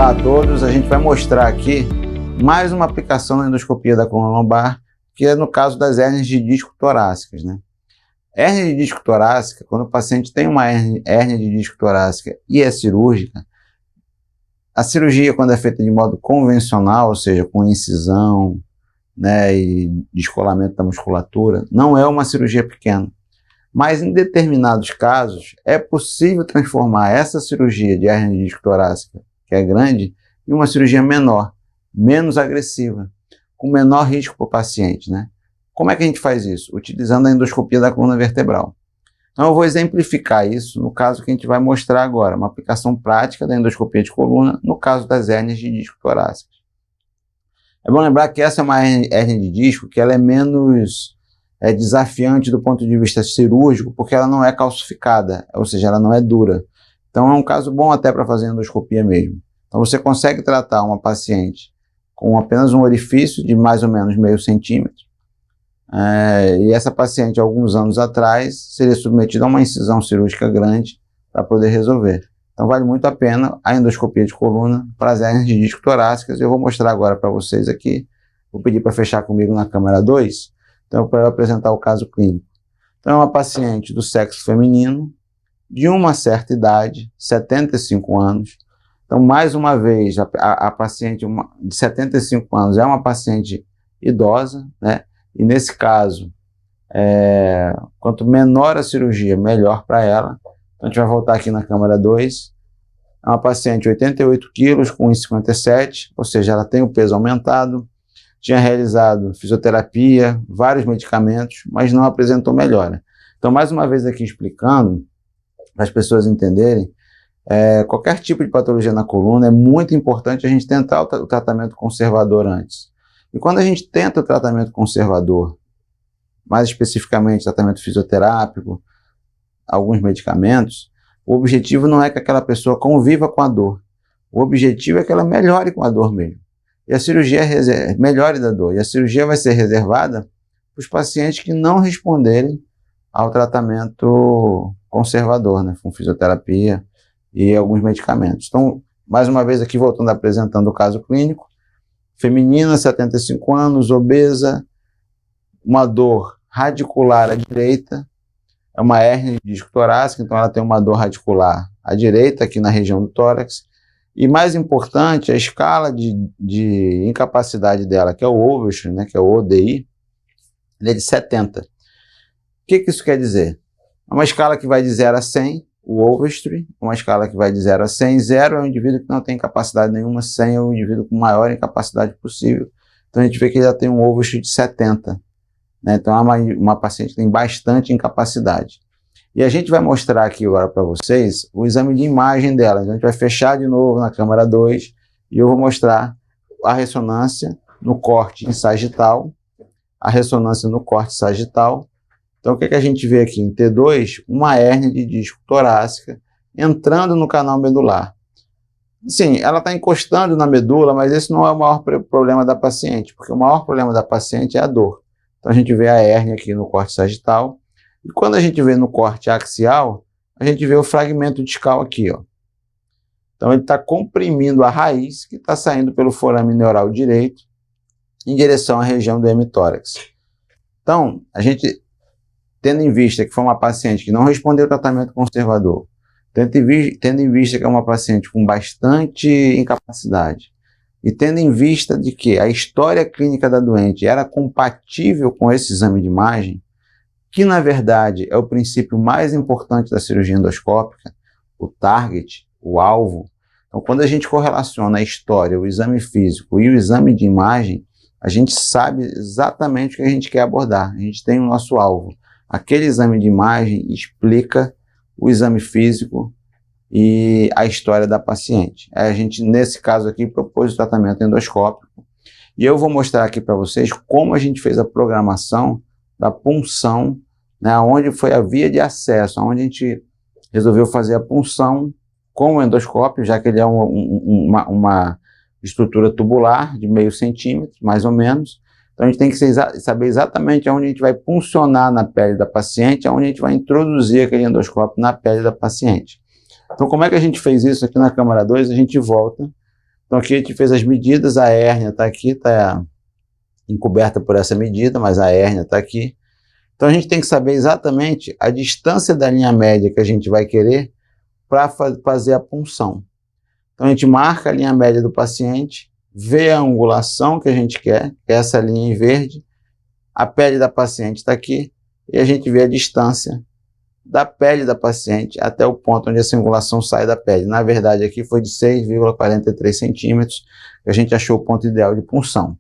Olá a todos, a gente vai mostrar aqui mais uma aplicação na endoscopia da coluna lombar, que é no caso das hérnias de disco torácicas, né? Hérnia de disco torácica, quando o paciente tem uma hérnia de disco torácica e é cirúrgica, a cirurgia, quando é feita de modo convencional, ou seja, com incisão, né, e descolamento da musculatura, não é uma cirurgia pequena. Mas em determinados casos, é possível transformar essa cirurgia de hérnia de disco torácica, que é grande, em uma cirurgia menor, menos agressiva, com menor risco para o paciente, né? Como é que a gente faz isso? Utilizando a endoscopia da coluna vertebral. Então eu vou exemplificar isso no caso que a gente vai mostrar agora, uma aplicação prática da endoscopia de coluna no caso das hérnias de disco torácicas. É bom lembrar que essa é uma hérnia de disco que ela é menos desafiante do ponto de vista cirúrgico, porque ela não é calcificada, ou seja, ela não é dura. Então é um caso bom até para fazer endoscopia mesmo. Então você consegue tratar uma paciente com apenas um orifício de mais ou menos meio centímetro, e essa paciente, alguns anos atrás, seria submetida a uma incisão cirúrgica grande para poder resolver. Então vale muito a pena a endoscopia de coluna para as hérnias de disco torácicas. Eu vou mostrar agora para vocês aqui. Vou pedir para fechar comigo na câmera 2, então para eu apresentar o caso clínico. Então é uma paciente do sexo feminino, de uma certa idade, 75 anos. Então, mais uma vez, a paciente de 75 anos é uma paciente idosa, né? E nesse caso, quanto menor a cirurgia, melhor para ela. Então a gente vai voltar aqui na câmera 2. É uma paciente de 88 quilos, com 1,57, ou seja, ela tem o peso aumentado, tinha realizado fisioterapia, vários medicamentos, mas não apresentou melhora. Então, mais uma vez aqui explicando, para as pessoas entenderem, qualquer tipo de patologia na coluna é muito importante a gente tentar o tratamento conservador antes. E quando a gente tenta o tratamento conservador, mais especificamente tratamento fisioterápico, alguns medicamentos, o objetivo não é que aquela pessoa conviva com a dor. O objetivo é que ela melhore com a dor mesmo. E a cirurgia melhore da dor. E a cirurgia vai ser reservada para os pacientes que não responderem ao tratamento conservador, né, com fisioterapia e alguns medicamentos. Então, mais uma vez aqui voltando apresentando o caso clínico, feminina, 75 anos, obesa, uma dor radicular à direita, é uma hérnia de disco torácica, então ela tem uma dor radicular à direita, aqui na região do tórax, e mais importante, a escala de incapacidade dela, que é o Overstreet, né, que é o ODI, ele é de 70. O que isso quer dizer? É uma escala que vai de 0 a 100, o Overstreet, uma escala que vai de 0 a 100, 0 é um indivíduo que não tem capacidade nenhuma, 100 é um indivíduo com maior incapacidade possível. Então a gente vê que ele já tem um Overstreet de 70, né? Então é uma paciente que tem bastante incapacidade. E a gente vai mostrar aqui agora para vocês o exame de imagem dela. Então a gente vai fechar de novo na câmera 2 e eu vou mostrar a ressonância no corte em sagital, a ressonância no corte sagital. Então, o que a gente vê aqui em T2? Uma hérnia de disco torácica entrando no canal medular. Sim, ela está encostando na medula, mas esse não é o maior problema da paciente, porque o maior problema da paciente é a dor. Então, a gente vê a hérnia aqui no corte sagital, e quando a gente vê no corte axial, a gente vê o fragmento discal aqui, ó. Então, ele está comprimindo a raiz que está saindo pelo forame neural direito em direção à região do hemitórax. Então, a gente, tendo em vista que foi uma paciente que não respondeu ao tratamento conservador, tendo em vista que é uma paciente com bastante incapacidade, e tendo em vista de que a história clínica da doente era compatível com esse exame de imagem, que na verdade é o princípio mais importante da cirurgia endoscópica, o target, o alvo. Então, quando a gente correlaciona a história, o exame físico e o exame de imagem, a gente sabe exatamente o que a gente quer abordar, a gente tem o nosso alvo. Aquele exame de imagem explica o exame físico e a história da paciente. A gente, nesse caso aqui, propôs o tratamento endoscópico. E eu vou mostrar aqui para vocês como a gente fez a programação da punção, né, onde foi a via de acesso, onde a gente resolveu fazer a punção com o endoscópio, já que ele é uma estrutura tubular de meio centímetro, mais ou menos. Então a gente tem que saber exatamente onde a gente vai puncionar na pele da paciente, onde a gente vai introduzir aquele endoscópio na pele da paciente. Então como é que a gente fez isso aqui na câmera 2? A gente volta Então aqui a gente fez as medidas, a hérnia está aqui, está encoberta por essa medida, mas a hérnia está aqui. Então a gente tem que saber exatamente a distância da linha média que a gente vai querer para fazer a punção. Então a gente marca a linha média do paciente, vê a angulação que a gente quer, que é essa linha em verde, a pele da paciente está aqui, e a gente vê a distância da pele da paciente até o ponto onde essa angulação sai da pele. Na verdade aqui foi de 6,43 centímetros, que a gente achou o ponto ideal de punção.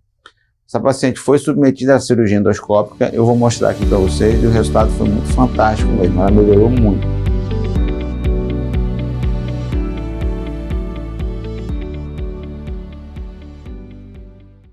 Essa paciente foi submetida à cirurgia endoscópica, eu vou mostrar aqui para vocês, e o resultado foi muito fantástico mesmo, ela melhorou muito.